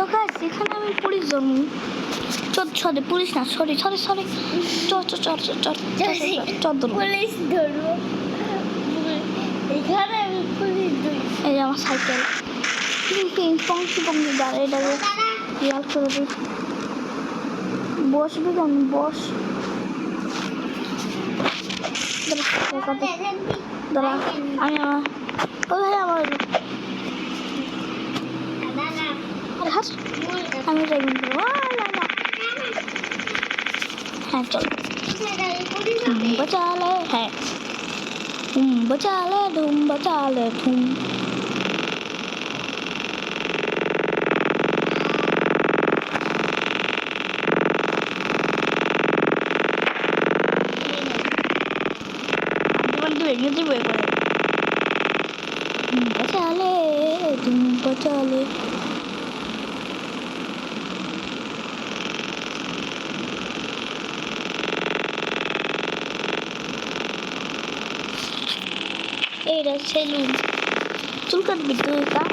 তো গাইস এখানে আমি পুলিশ ধরবো সরি পুলিশ না সরি চল ধরবো পুলিশ ধরবো এখানে আমি পুলিশ ধরবো এই যে আমার সাইকেল পিং পং দাঁড়িয়ে দাঁড়িয়ে ইয়াল করে দিই বসবি কেন বস দাঁড়া আমি আমার ও ভাই আমার আরে হাস আমি ড্রাইভিং করবো হ্যাঁ চল বচালে হ্যাঁ বচালে বচালে ইংরেজি বই পড়ে বচালে এইটা সেলুন চুল কাটবি তুই কা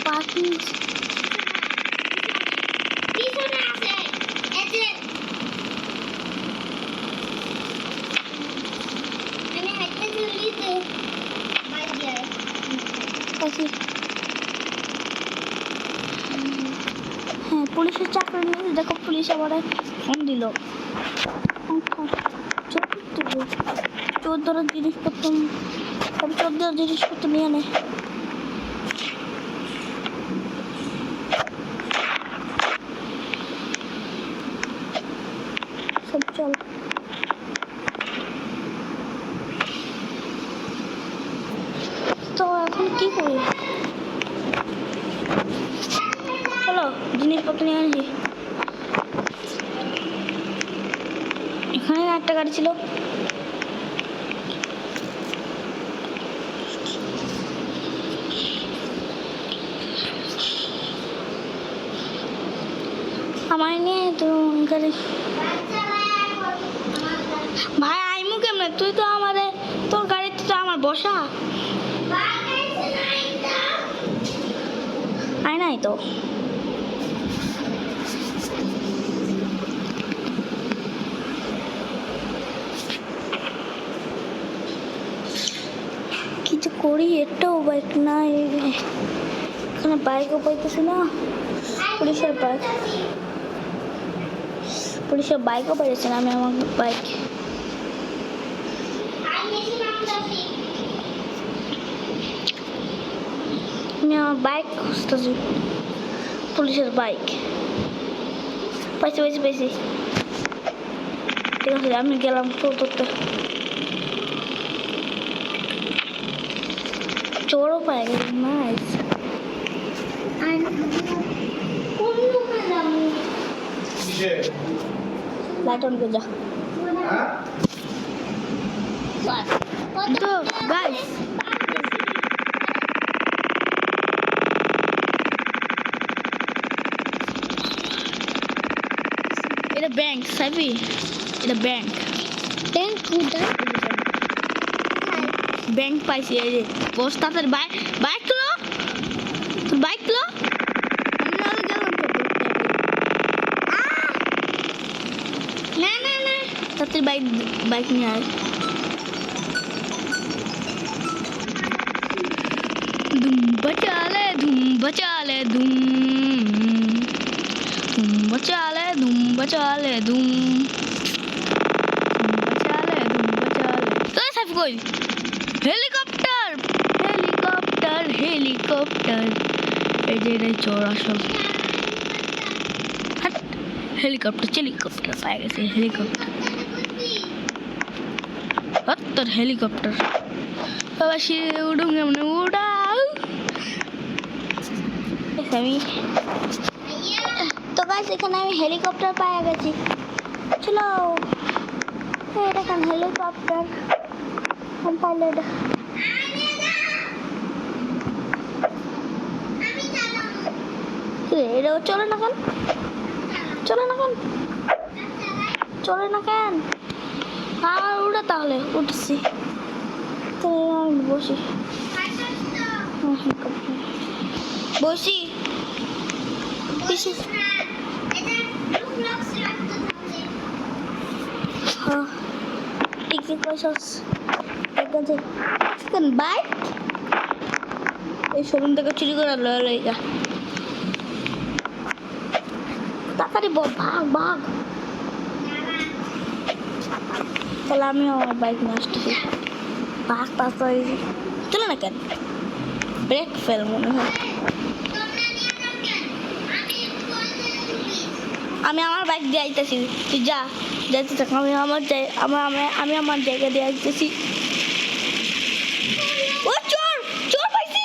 পাখি হ্যাঁ পুলিশের চাকরি নিয়ে দেখো পুলিশ আবার ফোন দিল চোদ্দোর জিনিসপত্র নিয়ে নেয় সব চল তো এখন কি করি চলো জিনিসপত্র নিয়ে আনছি এখানে একটা গাড়ি ছিল আমার নিয়ে তো গাড়ি ভাই আইমু কেমনে তুই তো আমারে তোর গাড়িতে তো আমার বসা আয় নাই তো কিছু করি একটাও বাইক নাই এখানে বাইকও পাইতেছি না পুলিশের বাইকও পাইতেছি না আমি আমার বাইক আমি আমার বাইক খুঁজতেছি পুলিশের বাইক পাইছি ঠিক আছে আমি গেলাম ধরতে চোরও পাই গেল নাইস লাইট অন করে যা তো গাইস এটা ব্যাংক সাবি এটা ব্যাংক কোথায় ব্যাংক পাইছি এই যে বস্তাতে বাইক তুলো তাতে বাইক নিয়ে আয় ধুম বচালে সাইফ কই হেলিকপ্টার এই যে রে চোর আসল হেলিকপ্টার পাই গেছে হেলিকপ্টার বাবা সে উড়ুম কেমন উড়াও আমি তো গাইস এখানে আমি হেলিকপ্টার পাই গেছি চলো এটা কেন হেলিকপ্টার পাইলট এটাও চলে না কেন চলো চলে না কেন? আর উঠে তাহলে উঠছি তো আমি বসি বসি হ্যাঁ ঠিকই কইছস ঠিক আছে কেন বাইক এই শোরুম থেকে চুরি করে লয়ে লই যা তাড়াতাড়ি ভাগ ভাগ তাহলে আমি আমার বাইক নিয়ে আসতেছি ভাগ তাড়াতাড়ি চলে না কেন ব্রেক ফেল মনে হয় আমি আমার বাইক দিয়ে আইতেছি তুই যা যাইতে থাক আমি আমার জায়গা দিয়ে আইতেছি ও চোর চোর পাইছি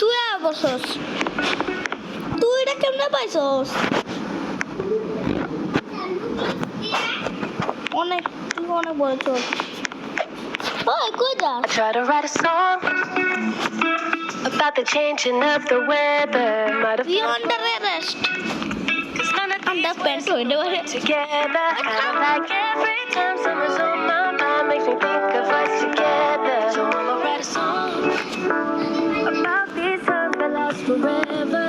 তুই বসস তুই এটা কেমনে পাইছস অনেক তুই অনেক বড় চোর ওই কই যাস I try to write a song about the changing of the weather. Might have তুই আন্ডার অ্যারেস্ট আন্ডার প্যান্ট হইতে পারে together. I don't like every time summer's on my mind, makes me think of us together. So I'ma write a song about these times that last forever.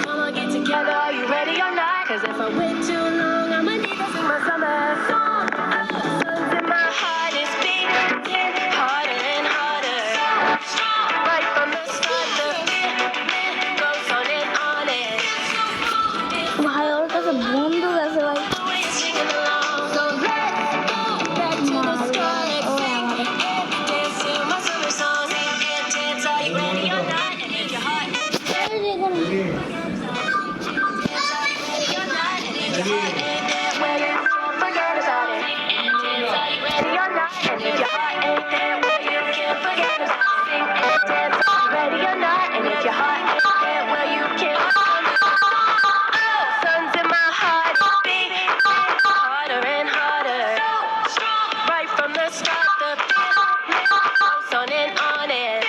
Come on, get together. Are you ready or not? 'Cause if I wait too long, I'ma need to sing my summer song. Sun's in my heart is beating harder and harder. Right from the start, the feeling goes on and on and ভাই ওর কাছে বন্দুক আছে ভাই we're singing along. So let's go back to the start. ও আমাদের Dance to my summer song. And dance, are you ready or not? And if your heart dance, are you ready or not? And if your heart ain't there, where you can't forget about it. And dance, are you ready or not? And if your heart ain't there, where you can't forget about it. Sing and dance, are you ready or not? And if your heart ain't there, where you can't forget about it. Sun's in my heart, beating harder and harder. Right from the start, the feeling goes on and on and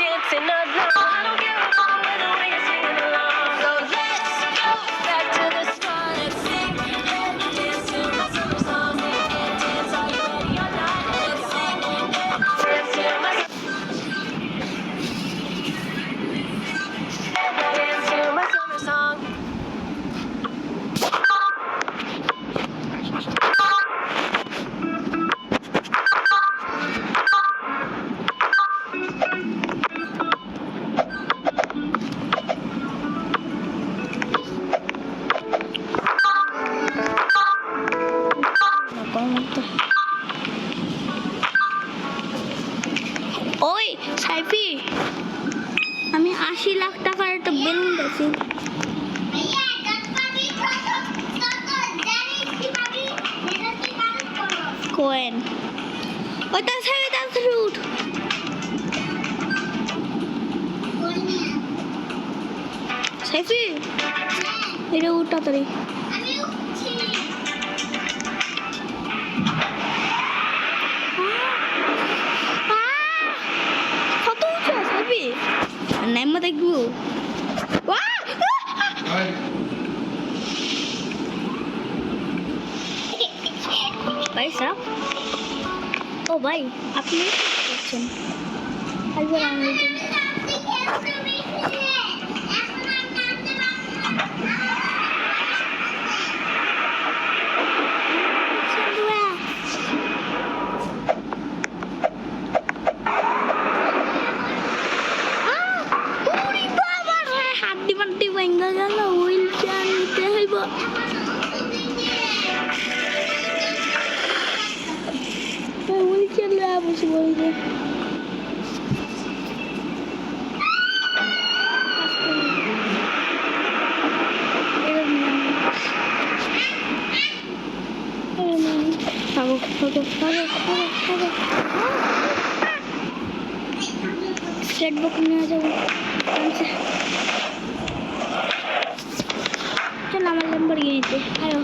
dancing along. I don't care whether when you're singing along. So let's go back to the start and sing and dance to my summer song. Sing and dance, are you ready or not? Let's sing and dance to my dance to my summer song. ওই sci-fi আমি 80 লাখ টাকার একটা balloon পেয়েছি coin ওই তাড়াতাড়ি উঠ sci-fi এটা উঠ তাড়াতাড়ি কত উঁচু সাইফি নেমে দেখবো পয়সা ও ভাই আপনি করছেন একবার আমি হাড্ডি মাড্ডি ভেঙে গেল হুইল চেয়ার নিতে হইব হুইল চেয়ার লয়া বসে বলছে स्केट बुक में आ जाओ चल हमारे लैम्बोर्गिनी पे आयो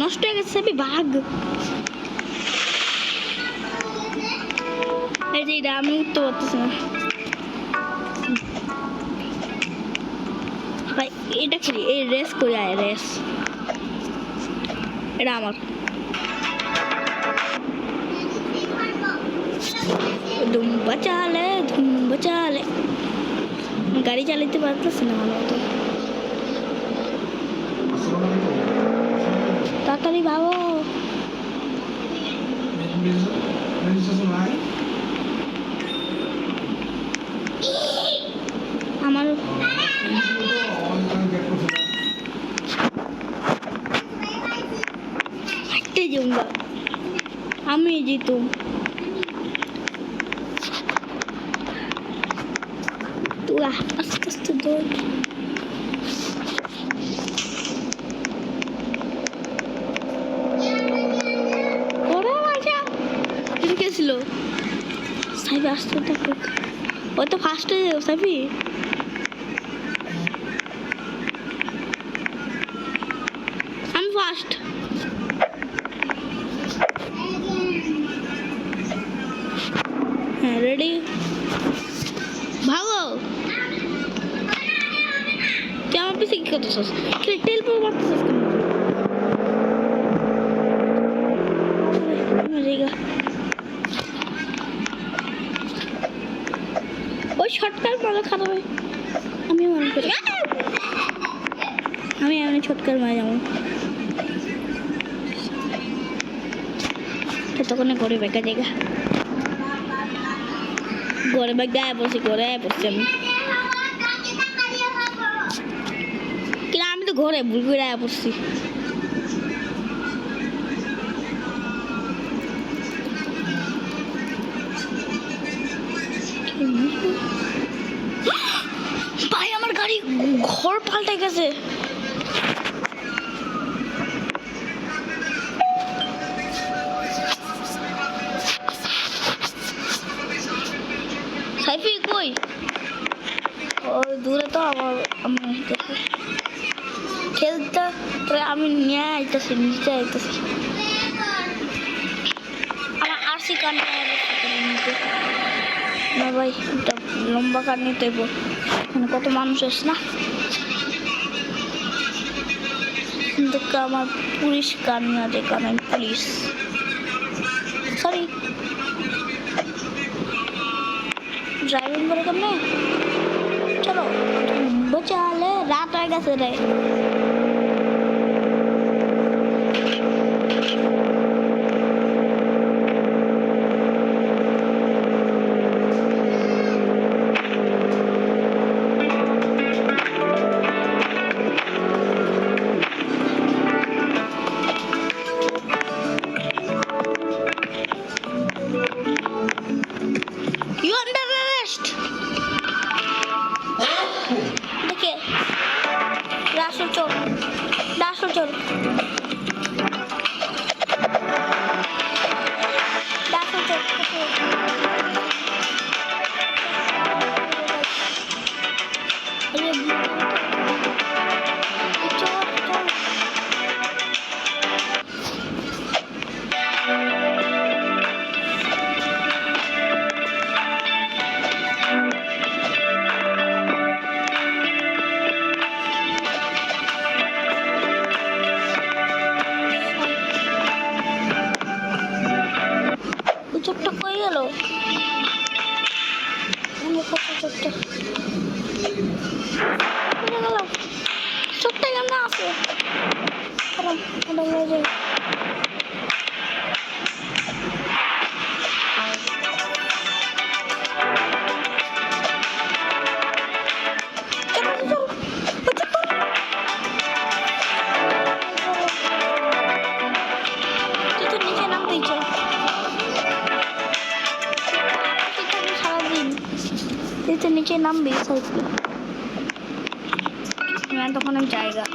নষ্ট হয়ে গেছে সাইফি ভাগ। এই যে এটা আমি উঠতে পারতেছি না ভাই, এটা কি এই রেস করে আয় রেস, এটা আমার ধুম বাচালে গাড়ি চালাতে পারতেছি না ভালো মতো। তাড়াতাড়ি ভাবো। আমার হাঁটতে যাऊंगा, আমি জিতুম। তুই আস্তে আস্তে দৌড়। ছিল সাইফি আসতে থাকুক, ওই তো ফার্স্টে সাইফি। আমি ফার্স্ট। হ্যাঁ রেডি, ভাগো। তুই আমার পিছিয়ে কি করতেছিস? টেল পর মারতেছিস কেন? ওই শর্টকাট মারা খারাপ হয়। আমি মনে করি আমি এমনি শর্টকাট মারা যাবো। ততক্ষণে ঘরে বেকা জায়গা, ঘরে বেগ গায়ে পড়ছি, ঘরে পড়ছি আমি। কিন্তু আমি তো ঘরে ভুল করে আয়া পড়ছি। ভাই আমার গাড়ি ঘর পাল্টে গেছে। সাইফি কই? ওই দূরে তো আমার খেলতে, আমি নিয়ে আইতেছি, নিচে আইতেছি। আমার আরসি কান নিতে না ভাই, এটা লম্বা কার নিতে এখানে কত মানুষ আছে না, কিন্তু আমার পুলিশ কার না, যে কারণ আমি পুলিশ। সরি, ড্রাইভিং করে কেমনে? চলো বচালে, রাত হয়ে গেছে রে। You under arrest. देखिए, राशु चोर, राशु चोर, राशु चोर। अरे चोर चोर। চোখটা কই গেল? চোখটা গেল, চোখটা কেমন আছে? নিচে নাম দিয়েছে সারাদিন, তুই নিচে নামবি সাইকেল, তখন আমি জায়গা।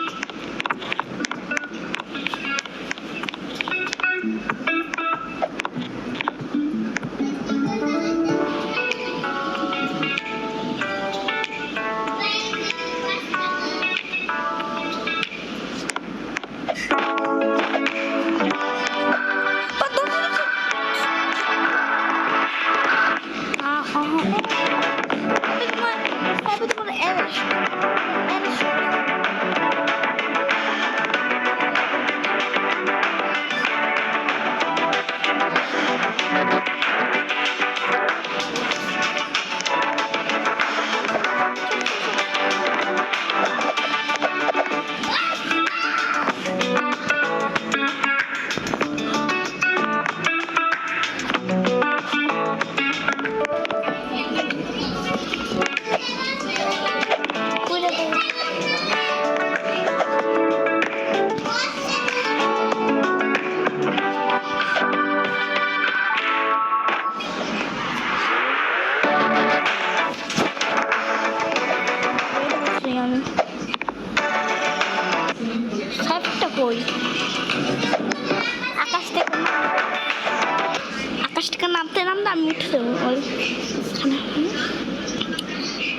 আমি উঠে দেবো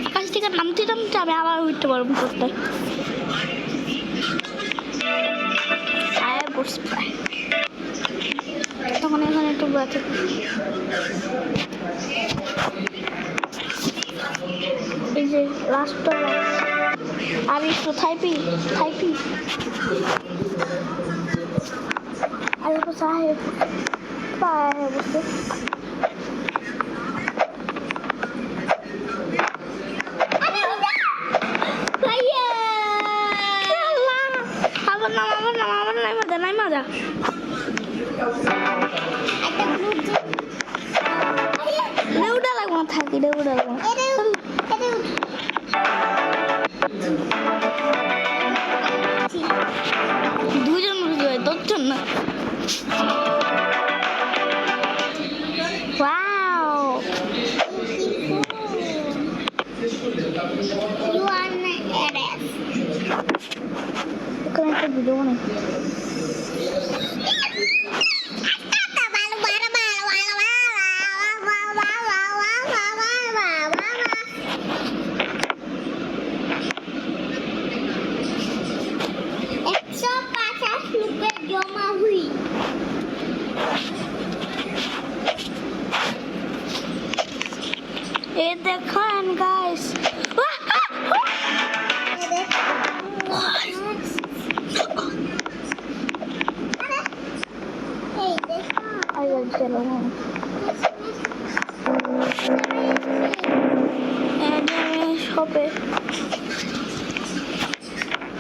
আকাশ থেকে নামতে নামতে আমি আবার উঠতে পারবো করতে বসে প্রায় তখন এখানে একটু বেঁচে এই যে লাস্ট আর একটু থাইপি আর একটু সাহেব পায়ে বসে নাই মজা দেউটা লাগবো না থাকি দেউটা লাগবো দুজন বুঝবে তোর জন্য Wow! You are my heiress. ওখানে একটা ভিডিও বানাই जमा हुई ये देखो guys ayo jalan ini shope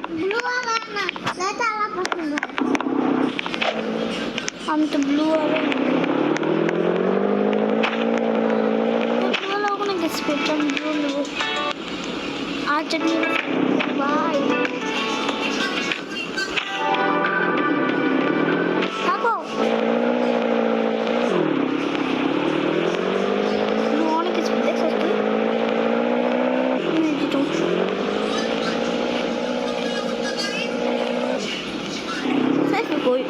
blue warna lihat apa sih আমি তো ব্লু আর ব্লু ওখানে গেছি পেটটা আমি ব্লু নেবো আর চাটনি বাই থাকো ব্লু অনেক কিছু দেখছিস তুই কই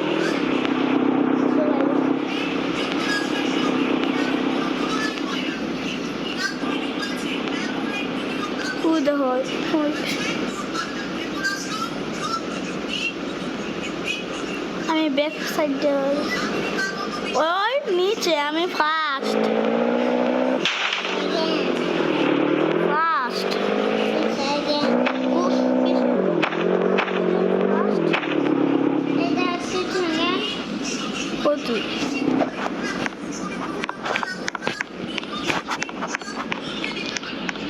the whole আমি ব্যাক সাইড ওই নিচে আমি ফার্স্ট তুই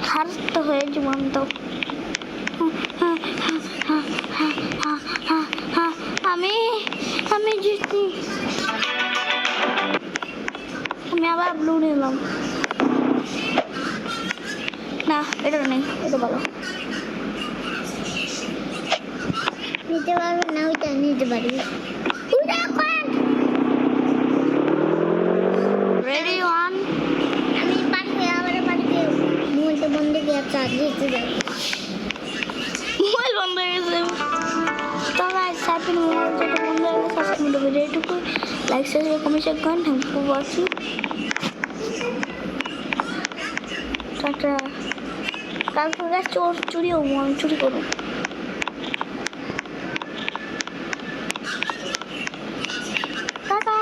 হারতে হয়ে জীবন তো আমি জিতি আমি আবার ব্লু নিলাম না এটা নেই এটা ভালো নিতে পারবো না ওইটা নিতে পারবি রেডি ওয়ান আমি পারবে আবার পারবে মোবাইলটা বন্ধ করে চার্জ দিতে যাবো মোবাইল বন্ধ হয়ে গেছে তো গাইস সাবস্ক্রাইব মোবাইল যেটা বন্ধ হয়ে গেছে আজকে ভিডিও এইটুকু লাইক শেয়ার কমেন্ট করেন thank you for watching ta-ta কালকে গাছ চুরি হবো আমি চুরি করবো টাটা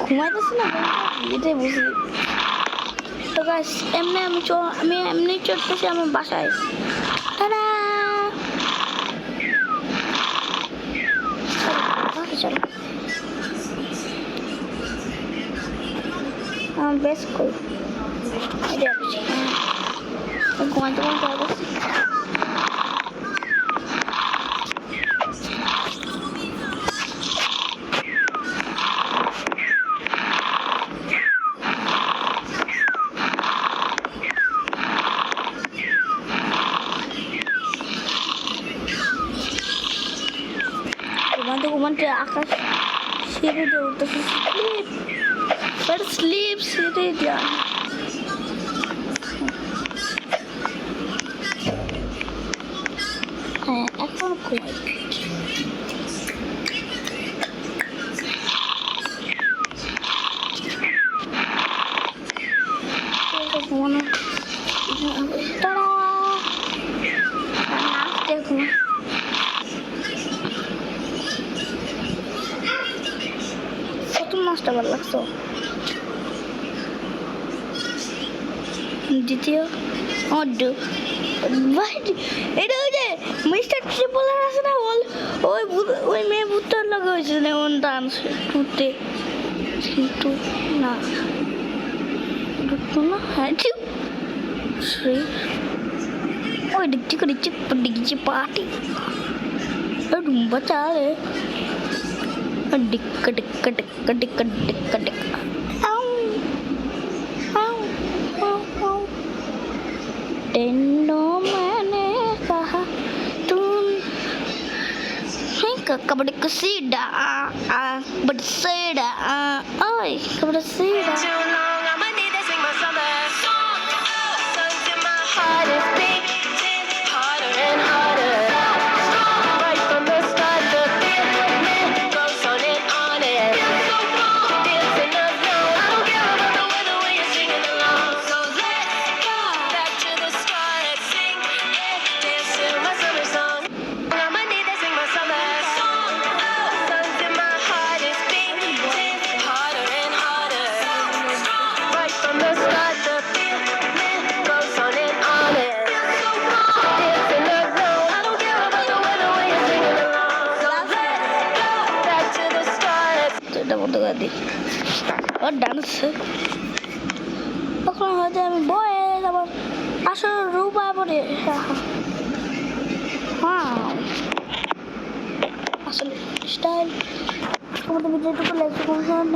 ঘুমাইতেছি না এটাই বুঝি তো গাছ এমনি আমি এমনি চলতেছি আমার বাসায় টাটা চলো আমার বেশ কই ঘুমাইতে ঘুমাইতে ঘুমাতে আকাশ সিঁড়ি দিয়ে উঠতেছে স্লিপ সিঁড়ি দিয়া দেখুন প্রথম মাছটা ভালো লাগতো দ্বিতীয় এটা ওই যে মিস্টার ট্রিপলার আছে না ওই মেয়ে ভূতটার লাগে হয়েছে যেমন ডান্স ঘুরতে কিন্তু না ঢুকতো না হ্যাঁ ঠিক ওই ডিগছি করে ডিগছি পার্টি ডুম্বা চালে डिक्का डिक्का डिक्का डिक्का डिक्का डिक्का आओ आओ आओ आओ टेनो मैंने कहा तुम कबड्डी कसीडा कबड्डी सीडा ओए kabaddi SIDA Too long, I'ma need to sing my summer song. Suns in my heart is beating harder and harder. Right from the start, the feeling goes on and on. Dancing alone, I don't care about the weather when you're singing along. So let's go back to the start. Let's sing and dance to my summer song. I'ma need to sing my summer song. Suns in my heart is beating harder and harder. Right from the start, the feeling goes on and on. Dancing alone, I don't care about the weather when you're singing along. So let's go back to the start. এটা বন্ধ করে দিই ওর dance তখন হয়তো আমি বয়ে যাবো আসলে রূপা পরে হ্যাঁ আসলে স্টাইল আমাদের ভিডিওটুকু লাইক করুন